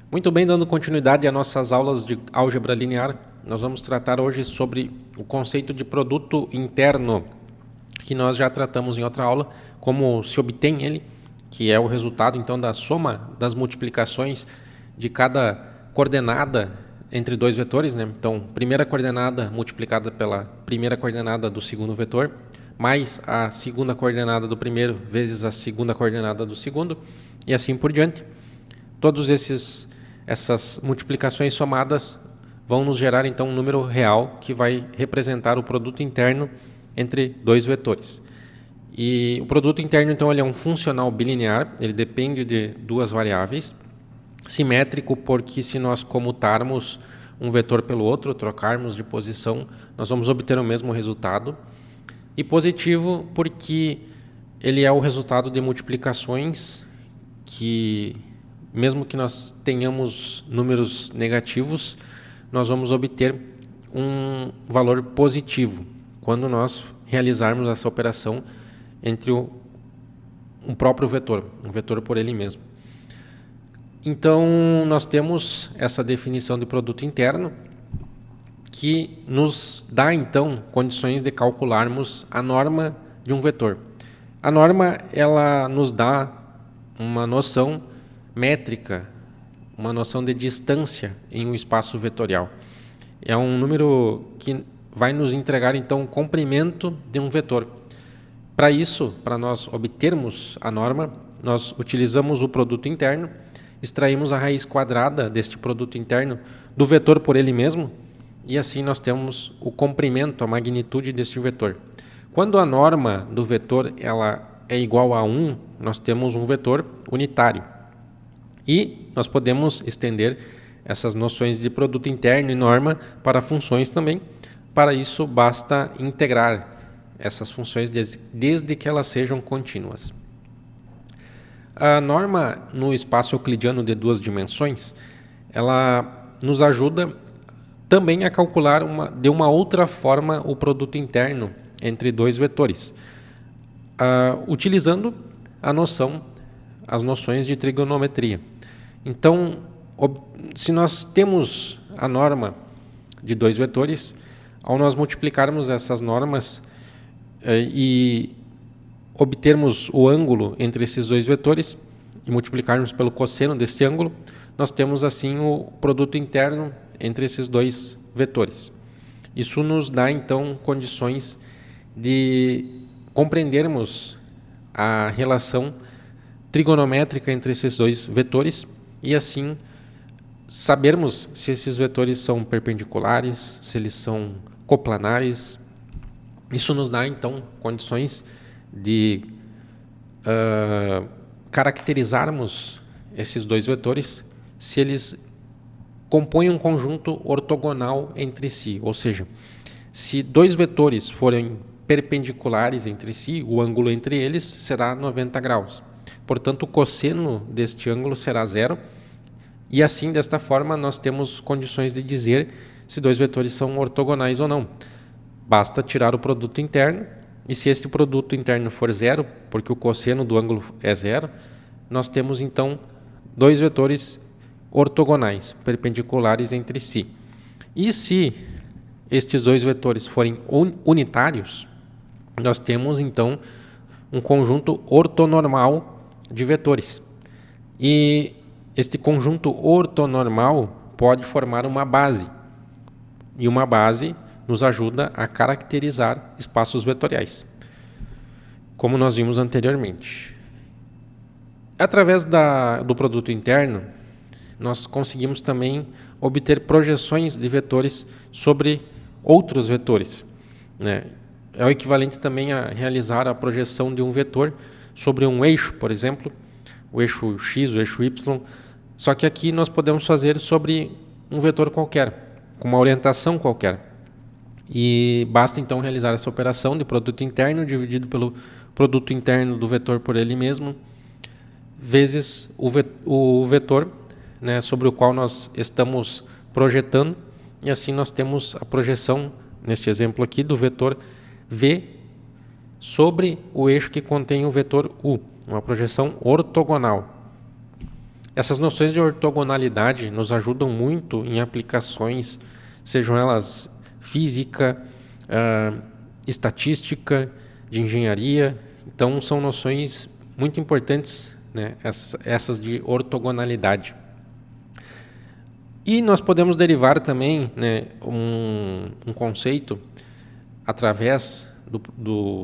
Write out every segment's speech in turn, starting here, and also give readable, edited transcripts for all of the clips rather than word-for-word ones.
Muito bem, dando continuidade às nossas aulas de álgebra linear, nós vamos tratar hoje sobre o conceito de produto interno, que nós já tratamos em outra aula, como se obtém ele, que é o resultado então da soma das multiplicações de cada coordenada entre dois vetores, né? Então, primeira coordenada multiplicada pela primeira coordenada do segundo vetor, mais a segunda coordenada do primeiro vezes a segunda coordenada do segundo, e assim por diante. Todos essas multiplicações somadas vão nos gerar então um número real que vai representar o produto interno entre dois vetores. E o produto interno então ele é um funcional bilinear, ele depende de duas variáveis. Simétrico porque se nós comutarmos um vetor pelo outro, trocarmos de posição, nós vamos obter o mesmo resultado. E positivo porque ele é o resultado de multiplicações que, mesmo que nós tenhamos números negativos, nós vamos obter um valor positivo quando nós realizarmos essa operação entre um próprio vetor, um vetor por ele mesmo. Então, nós temos essa definição de produto interno que nos dá, então, condições de calcularmos a norma de um vetor. A norma, ela nos dá uma noção métrica, uma noção de distância em um espaço vetorial. É um número que vai nos entregar, então, o comprimento de um vetor. Para isso, para nós obtermos a norma, nós utilizamos o produto interno, extraímos a raiz quadrada deste produto interno do vetor por ele mesmo, e assim nós temos o comprimento, a magnitude deste vetor. Quando a norma do vetor ela é igual a 1, nós temos um vetor unitário. E nós podemos estender essas noções de produto interno e norma para funções também. Para isso, basta integrar essas funções desde que elas sejam contínuas. A norma no espaço euclidiano de duas dimensões, ela nos ajuda também a calcular de uma outra forma o produto interno entre dois vetores, utilizando as noções de trigonometria. Então, se nós temos a norma de dois vetores, ao nós multiplicarmos essas normas e obtermos o ângulo entre esses dois vetores e multiplicarmos pelo cosseno deste ângulo, nós temos assim o produto interno entre esses dois vetores. Isso nos dá então condições de compreendermos a relação trigonométrica entre esses dois vetores e assim sabermos se esses vetores são perpendiculares, se eles são coplanares. Isso nos dá então condições de caracterizarmos esses dois vetores se eles compõem um conjunto ortogonal entre si, ou seja, se dois vetores forem perpendiculares entre si, o ângulo entre eles será 90 graus. Portanto, o cosseno deste ângulo será zero, e assim, desta forma, nós temos condições de dizer se dois vetores são ortogonais ou não. Basta tirar o produto interno, e se este produto interno for zero, porque o cosseno do ângulo é zero, nós temos então dois vetores ortogonais, perpendiculares entre si. E se estes dois vetores forem unitários, nós temos então um conjunto ortonormal de vetores. E este conjunto ortonormal pode formar uma base. E uma base nos ajuda a caracterizar espaços vetoriais, como nós vimos anteriormente. Através do produto interno, nós conseguimos também obter projeções de vetores sobre outros vetores, né? É o equivalente também a realizar a projeção de um vetor sobre um eixo, por exemplo, o eixo x, o eixo y, só que aqui nós podemos fazer sobre um vetor qualquer, com uma orientação qualquer. E basta então realizar essa operação de produto interno dividido pelo produto interno do vetor por ele mesmo, vezes o vetor, né, sobre o qual nós estamos projetando, e assim nós temos a projeção, neste exemplo aqui, do vetor V sobre o eixo que contém o vetor U, uma projeção ortogonal. Essas noções de ortogonalidade nos ajudam muito em aplicações, sejam elas física, estatística, de engenharia. Então, são noções muito importantes, né, essas de ortogonalidade. E nós podemos derivar também, né, um conceito através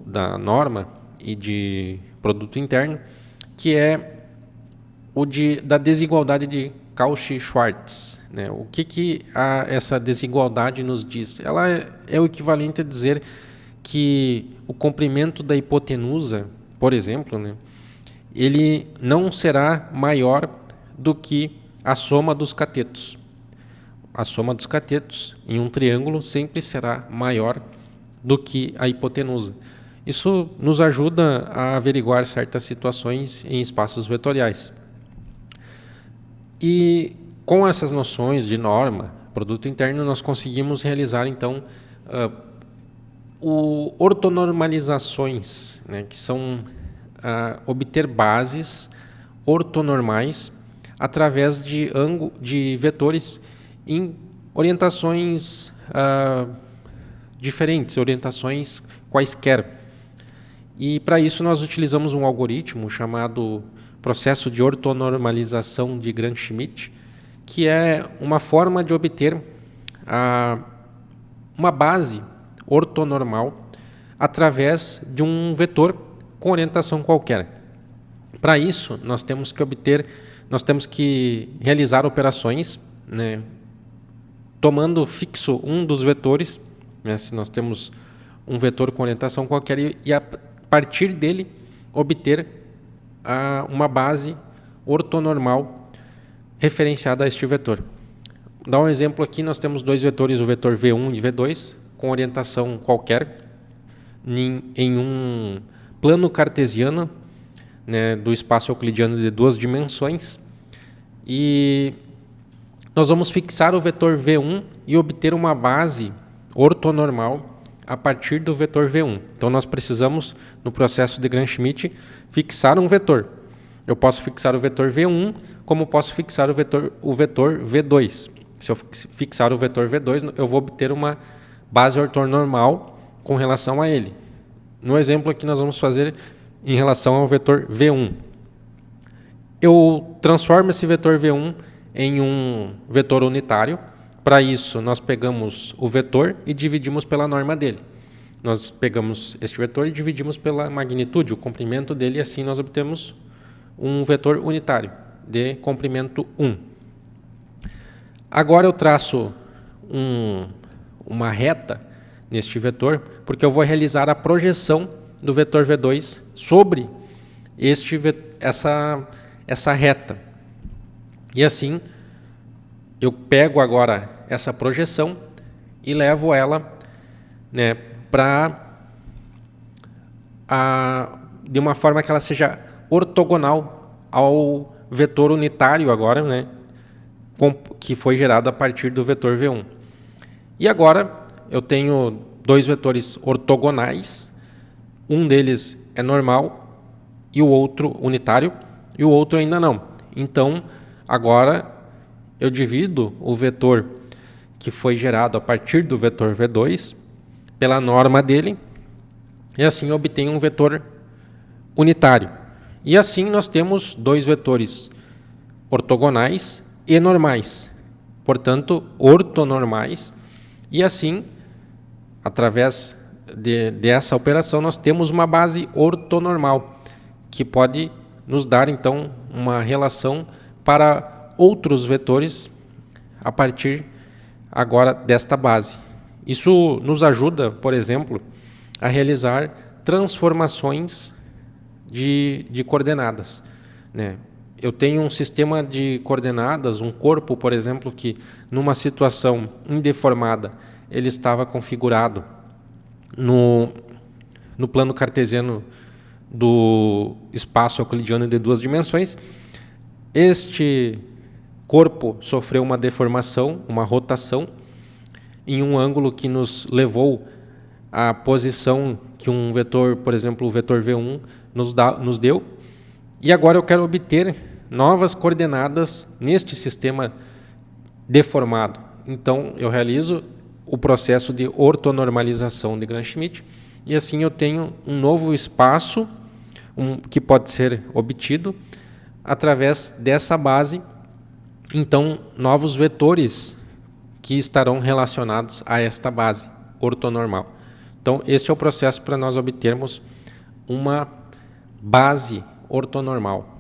da norma e de produto interno, que é o da desigualdade de Cauchy-Schwarz. Né? O que essa desigualdade nos diz? Ela é o equivalente a dizer que o comprimento da hipotenusa, por exemplo, né, ele não será maior do que a soma dos catetos. A soma dos catetos em um triângulo sempre será maior do que a hipotenusa. Isso nos ajuda a averiguar certas situações em espaços vetoriais. E com essas noções de norma, produto interno, nós conseguimos realizar, então, ortonormalizações, né, que são obter bases ortonormais através de vetores em orientações diferentes, orientações quaisquer. E para isso nós utilizamos um algoritmo chamado processo de ortonormalização de Gram-Schmidt, que é uma forma de obter uma base ortonormal através de um vetor com orientação qualquer. Para isso, nós temos que realizar operações, né, tomando fixo um dos vetores, né, se nós temos um vetor com orientação qualquer, e a partir dele obter uma base ortonormal referenciada a este vetor. Dá um exemplo aqui, nós temos dois vetores, o vetor V1 e V2, com orientação qualquer, em um plano cartesiano, né, do espaço euclidiano de 2 dimensões, e nós vamos fixar o vetor V1 e obter uma base ortonormal a partir do vetor V1. Então, nós precisamos, no processo de Gram-Schmidt, fixar um vetor. Eu posso fixar o vetor V1, como posso fixar o vetor V2. Se eu fixar o vetor V2, eu vou obter uma base ortonormal com relação a ele. No exemplo aqui, nós vamos fazer em relação ao vetor V1. Eu transformo esse vetor V1 em um vetor unitário. Para isso, nós pegamos o vetor e dividimos pela norma dele. Nós pegamos este vetor e dividimos pela magnitude, o comprimento dele, e assim nós obtemos um vetor unitário de comprimento 1. Agora eu traço uma reta neste vetor, porque eu vou realizar a projeção do vetor V2 sobre essa reta. E assim, eu pego agora essa projeção e levo ela, né, de uma forma que ela seja ortogonal ao vetor unitário agora, né, que foi gerado a partir do vetor V1. E agora eu tenho dois vetores ortogonais, um deles é normal e o outro unitário, e o outro ainda não. Então, agora eu divido o vetor que foi gerado a partir do vetor V2 pela norma dele, e assim eu obtenho um vetor unitário. E assim nós temos dois vetores ortogonais e normais, portanto, ortonormais, e assim, através dessa operação, nós temos uma base ortonormal, que pode nos dar, então, uma relação para outros vetores a partir agora desta base. Isso nos ajuda, por exemplo, a realizar transformações de coordenadas, né? Eu tenho um sistema de coordenadas, um corpo, por exemplo, que numa situação indeformada ele estava configurado no plano cartesiano do espaço euclidiano de 2 dimensões. Este corpo sofreu uma deformação, uma rotação, em um ângulo que nos levou à posição que um vetor, por exemplo, o vetor V1, nos deu. E agora eu quero obter novas coordenadas neste sistema deformado. Então, eu realizo o processo de ortonormalização de Gram-Schmidt e assim eu tenho um novo espaço que pode ser obtido através dessa base. Então, novos vetores que estarão relacionados a esta base ortonormal. Então, este é o processo para nós obtermos uma base ortonormal.